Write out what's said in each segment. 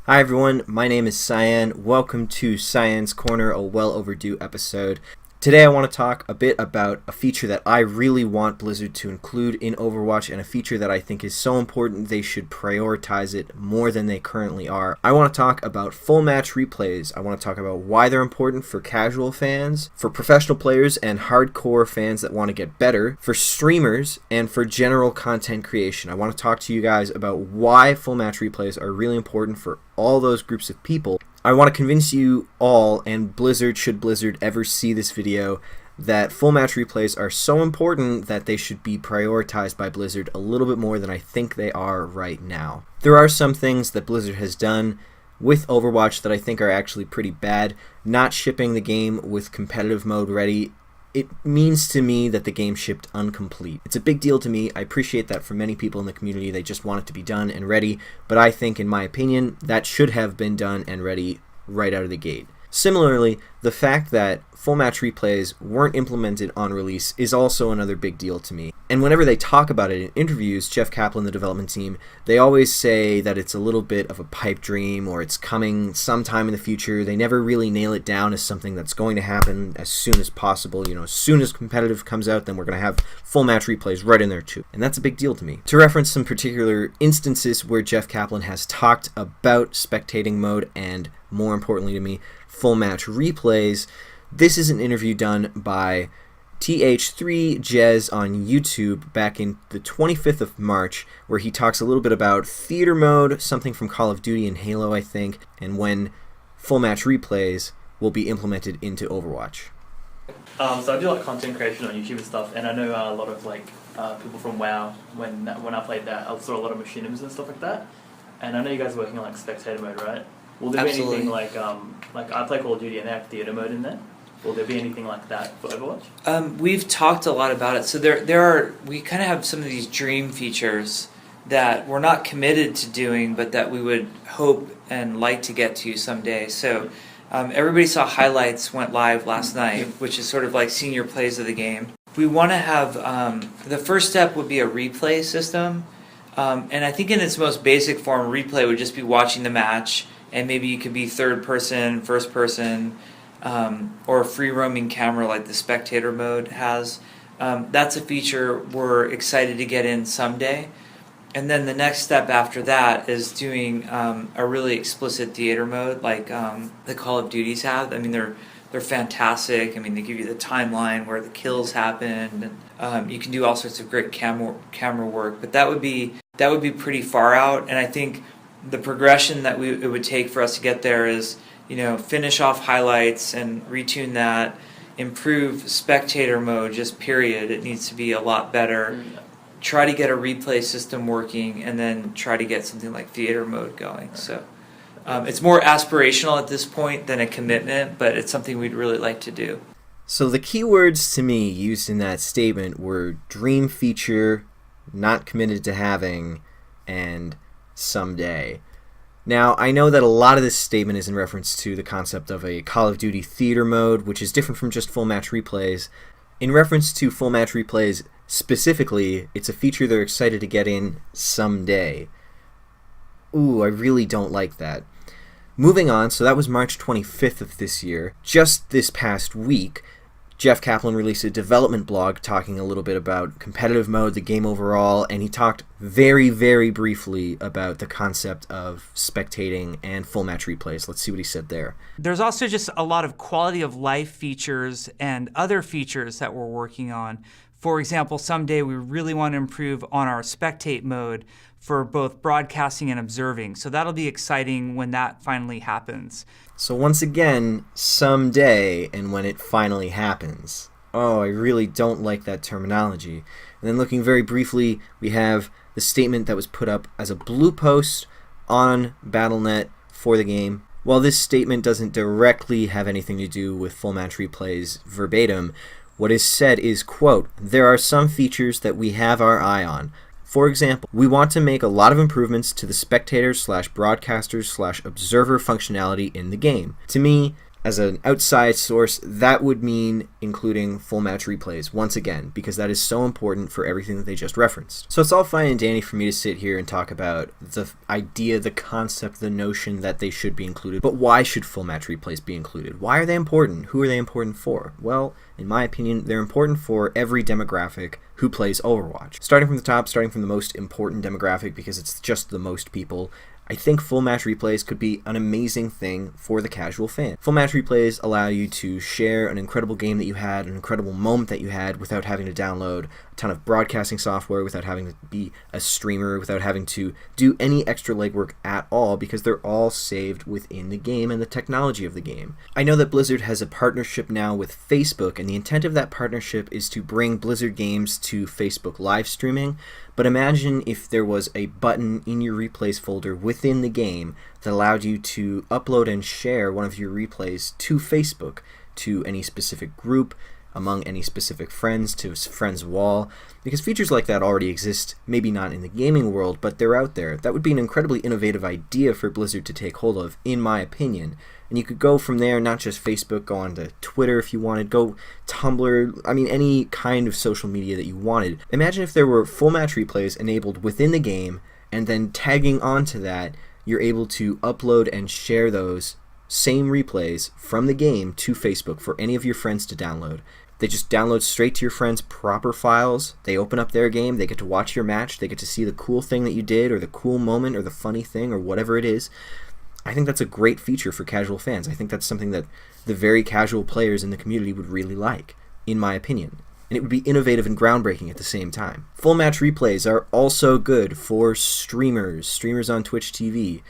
Hi everyone, my name is Cyan. Welcome to Cyan's Corner, a well overdue episode. Today I want to talk a bit about a feature that I really want Blizzard to include in Overwatch, and a feature that I think is so important they should prioritize it more than they currently are. I want to talk about full match replays. I want to talk about why they're important for casual fans, for professional players and hardcore fans that want to get better, for streamers, and for general content creation. I want to talk to you guys about why full match replays are really important for all those groups of people. I want to convince you all, and Blizzard, should Blizzard ever see this video, that full match replays are so important that they should be prioritized by Blizzard a little bit more than I think they are right now. There are some things that Blizzard has done with Overwatch that I think are actually pretty bad. Not shipping the game with competitive mode ready, it means to me that the game shipped incomplete. It's a big deal to me. I appreciate that for many people in the community. They just want it to be done and ready, but I think, in my opinion, that should have been done and ready right out of the gate. Similarly, the fact that full match replays weren't implemented on release is also another big deal to me. And whenever they talk about it in interviews, Jeff Kaplan, the development team, they always say that it's a little bit of a pipe dream, or it's coming sometime in the future. They never really nail it down as something that's going to happen as soon as possible. As soon as competitive comes out, then we're going to have full match replays right in there too. And that's a big deal to me. To reference some particular instances where Jeff Kaplan has talked about spectating mode and, more importantly to me, full match replays, this is an interview done by TH3Jez on YouTube back in the 25th of March, where he talks a little bit about theater mode, something from Call of Duty and Halo, I think, and when full match replays will be implemented into Overwatch. So I do content creation on YouTube and stuff, and I know a lot of people from WoW. When I played that, I saw a lot of machinims and stuff like that. And I know you guys are working on spectator mode, right? Will there Absolutely. be anything like I play Call of Duty and they have theater mode in there? Will there be anything like that for Overwatch? We've talked a lot about it. So we kind of have some of these dream features that we're not committed to doing, but that we would hope and like to get to someday. So everybody saw highlights went live last night, which is sort of like senior plays of the game. We want to have the first step would be a replay system, and I think in its most basic form, replay would just be watching the match. And maybe you could be third person, first person, or a free roaming camera like the spectator mode has. That's a feature we're excited to get in someday. And then the next step after that is doing a really explicit theater mode like the Call of Duties have. I mean, they're fantastic. I mean, they give you the timeline where the kills happened. And, you can do all sorts of great camera work, but that would be pretty far out. And I think the progression that it would take for us to get there is, finish off highlights and retune that, improve spectator mode, just period. It needs to be a lot better. Try to get a replay system working, and then try to get something like theater mode going. So it's more aspirational at this point than a commitment, but it's something we'd really like to do. So the keywords to me used in that statement were dream feature, not committed to having, and someday. Now, I know that a lot of this statement is in reference to the concept of a Call of Duty theater mode, which is different from just full match replays. In reference to full match replays specifically, it's a feature they're excited to get in someday. Ooh, I really don't like that. Moving on, so that was March 25th of this year. Just this past week, Jeff Kaplan released a development blog talking a little bit about competitive mode, the game overall, and he talked very, very briefly about the concept of spectating and full match replays. Let's see what he said there. There's also just a lot of quality of life features and other features that we're working on. For example, someday we really want to improve on our spectate mode for both broadcasting and observing. So that'll be exciting when that finally happens. So once again, someday, and when it finally happens. Oh, I really don't like that terminology. And then looking very briefly, we have the statement that was put up as a blue post on Battle.net for the game. While this statement doesn't directly have anything to do with full match replays verbatim, what is said is, quote, "There are some features that we have our eye on. For example, we want to make a lot of improvements to the spectator/broadcaster/observer functionality in the game. To me, as an outside source, that would mean including full match replays once again, because that is so important for everything that they just referenced. So it's all fine and dandy for me to sit here and talk about the idea, the concept, the notion that they should be included. But why should full match replays be included? Why are they important? Who are they important for? Well, in my opinion, they're important for every demographic who plays Overwatch. Starting from the top, starting from the most important demographic, because it's just the most people, I think full match replays could be an amazing thing for the casual fan. Full match replays allow you to share an incredible game that you had, an incredible moment that you had, without having to download a ton of broadcasting software, without having to be a streamer, without having to do any extra legwork at all, because they're all saved within the game and the technology of the game. I know that Blizzard has a partnership now with Facebook, and the intent of that partnership is to bring Blizzard games to Facebook live streaming. But imagine if there was a button in your replays folder within the game that allowed you to upload and share one of your replays to Facebook, to any specific group, among any specific friends, to a friend's wall, because features like that already exist, maybe not in the gaming world, but they're out there. That would be an incredibly innovative idea for Blizzard to take hold of, in my opinion. And you could go from there, not just Facebook, go on to Twitter if you wanted, go Tumblr, I mean any kind of social media that you wanted. Imagine if there were full match replays enabled within the game, and then tagging onto that, you're able to upload and share those same replays from the game to Facebook for any of your friends to download. They just download straight to your friends' proper files. They open up their game, they get to watch your match, they get to see the cool thing that you did, or the cool moment, or the funny thing, or whatever it is. I think that's a great feature for casual fans. I think that's something that the very casual players in the community would really like, in my opinion. And it would be innovative and groundbreaking at the same time. Full match replays are also good for streamers on Twitch TV.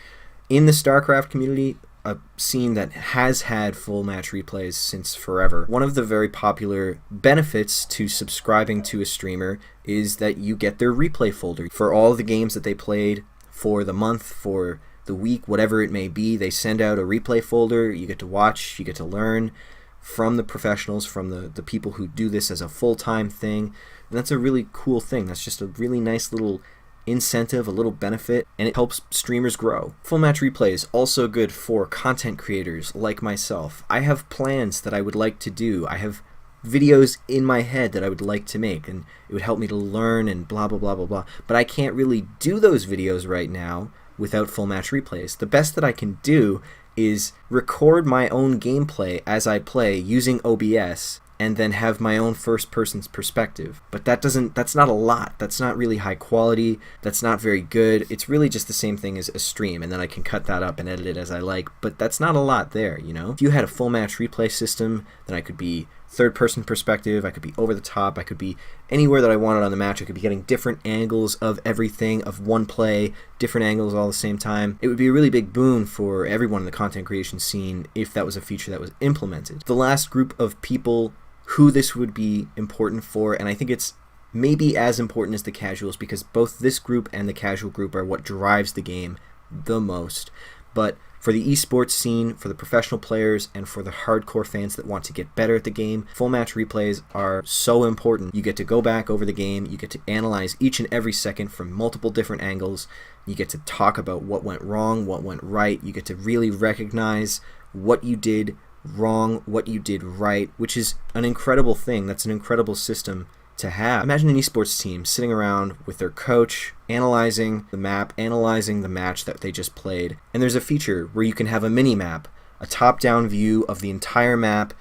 In the StarCraft community, a scene that has had full match replays since forever, one of the very popular benefits to subscribing to a streamer is that you get their replay folder for all the games that they played for the month, for the week, whatever it may be. They send out a replay folder. You get to watch, you get to learn from the professionals, from the people who do this as a full-time thing. And that's a really cool thing. That's just a really nice little incentive, a little benefit, and it helps streamers grow. Full match replay is also good for content creators like myself. I have plans that I would like to do. I have videos in my head that I would like to make, and it would help me to learn and blah, blah, blah, blah, blah. But I can't really do those videos right now without full match replays. The best that I can do is record my own gameplay as I play using OBS, and then have my own first person's perspective. But that's not a lot. That's not really high quality. That's not very good. It's really just the same thing as a stream, and then I can cut that up and edit it as I like. But that's not a lot there, you know? If you had a full match replay system, then I could be third person perspective, I could be over the top, I could be anywhere that I wanted on the match, I could be getting different angles of everything, of one play, different angles all at the same time. It would be a really big boon for everyone in the content creation scene if that was a feature that was implemented. The last group of people who this would be important for, and I think it's maybe as important as the casuals, because both this group and the casual group are what drives the game the most. But for the esports scene, for the professional players, and for the hardcore fans that want to get better at the game, full match replays are so important. You get to go back over the game, you get to analyze each and every second from multiple different angles, you get to talk about what went wrong, what went right, you get to really recognize what you did wrong, what you did right, which is an incredible thing. That's an incredible system to have. Imagine an esports team sitting around with their coach, analyzing the map, analyzing the match that they just played, and there's a feature where you can have a mini-map, a top-down view of the entire map,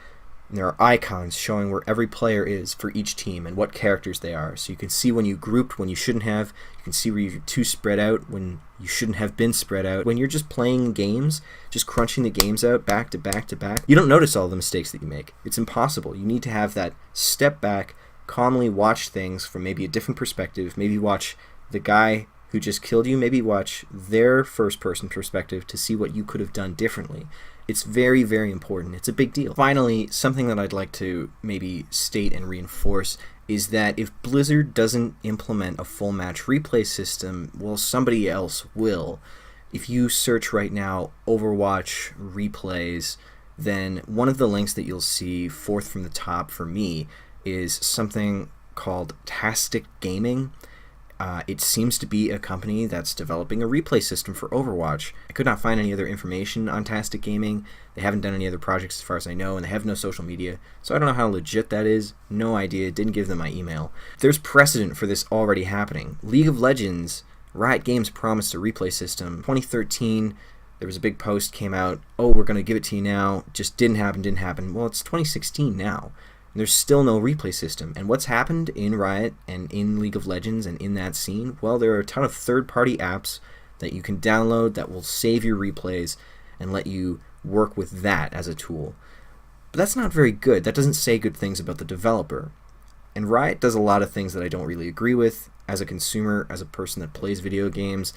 and there are icons showing where every player is for each team and what characters they are. So you can see when you grouped, when you shouldn't have. You can see where you're too spread out, when you shouldn't have been spread out. When you're just playing games, just crunching the games out back to back to back, you don't notice all the mistakes that you make. It's impossible. You need to have that step back, calmly watch things from maybe a different perspective, maybe watch the guy who just killed you, maybe watch their first person perspective to see what you could have done differently. It's very, very important. It's a big deal. Finally, something that I'd like to maybe state and reinforce is that if Blizzard doesn't implement a full match replay system, well, somebody else will. If you search right now Overwatch replays, then one of the links that you'll see fourth from the top for me is something called Tastic Gaming. It seems to be a company that's developing a replay system for Overwatch. I could not find any other information on Tastic Gaming. They haven't done any other projects as far as I know, and they have no social media, so I don't know how legit that is. No idea. Didn't give them my email. There's precedent for this already happening. League of Legends, Riot Games promised a replay system. 2013, there was a big post came out, oh, we're going to give it to you now. Just didn't happen. Well, it's 2016 now. There's still no replay system. And what's happened in Riot and in League of Legends and in that scene? Well, there are a ton of third-party apps that you can download that will save your replays and let you work with that as a tool. But that's not very good. That doesn't say good things about the developer. And Riot does a lot of things that I don't really agree with as a consumer, as a person that plays video games,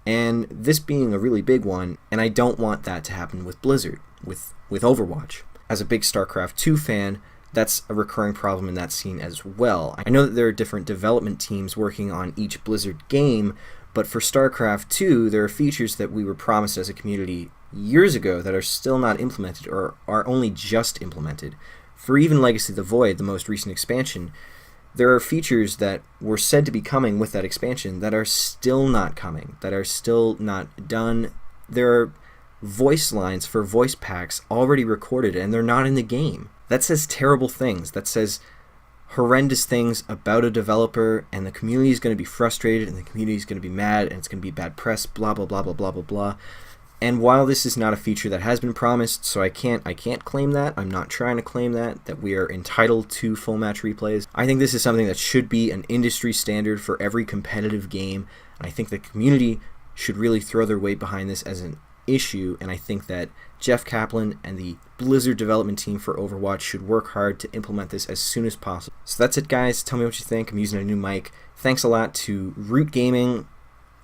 and this being a really big one, and I don't want that to happen with Blizzard, with Overwatch. As a big StarCraft 2 fan, that's a recurring problem in that scene as well. I know that there are different development teams working on each Blizzard game, but for StarCraft 2, there are features that we were promised as a community years ago that are still not implemented or are only just implemented. For even Legacy of the Void, the most recent expansion, there are features that were said to be coming with that expansion that are still not coming, that are still not done. There are voice lines for voice packs already recorded and they're not in the game. That says terrible things. That says horrendous things about a developer, and the community is going to be frustrated, and the community is going to be mad, and it's going to be bad press, blah, blah, blah, blah, blah, blah, blah. And while this is not a feature that has been promised, so I can't claim that, I'm not trying to claim that we are entitled to full match replays. I think this is something that should be an industry standard for every competitive game, and I think the community should really throw their weight behind this as an issue, and I think that Jeff Kaplan and the Blizzard development team for Overwatch should work hard to implement this as soon as possible. So that's it, guys. Tell me what you think. I'm using a new mic. Thanks a lot to Root Gaming.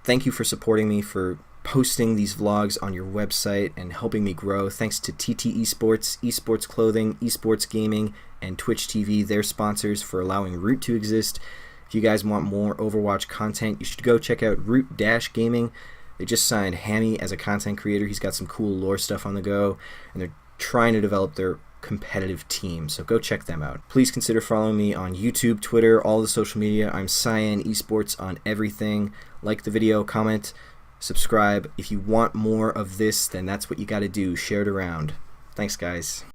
Thank you for supporting me, for posting these vlogs on your website and helping me grow. Thanks to TT Esports, Esports Clothing, Esports Gaming, and Twitch TV, their sponsors, for allowing Root to exist. If you guys want more Overwatch content, you should go check out Root-Gaming. They just signed Hammy as a content creator. He's got some cool lore stuff on the go, and they're trying to develop their competitive team, so go check them out. Please consider following me on YouTube, Twitter, all the social media. I'm Cyan Esports on everything. Like the video, comment, subscribe. If you want more of this, then that's what you got to do. Share it around. Thanks, guys.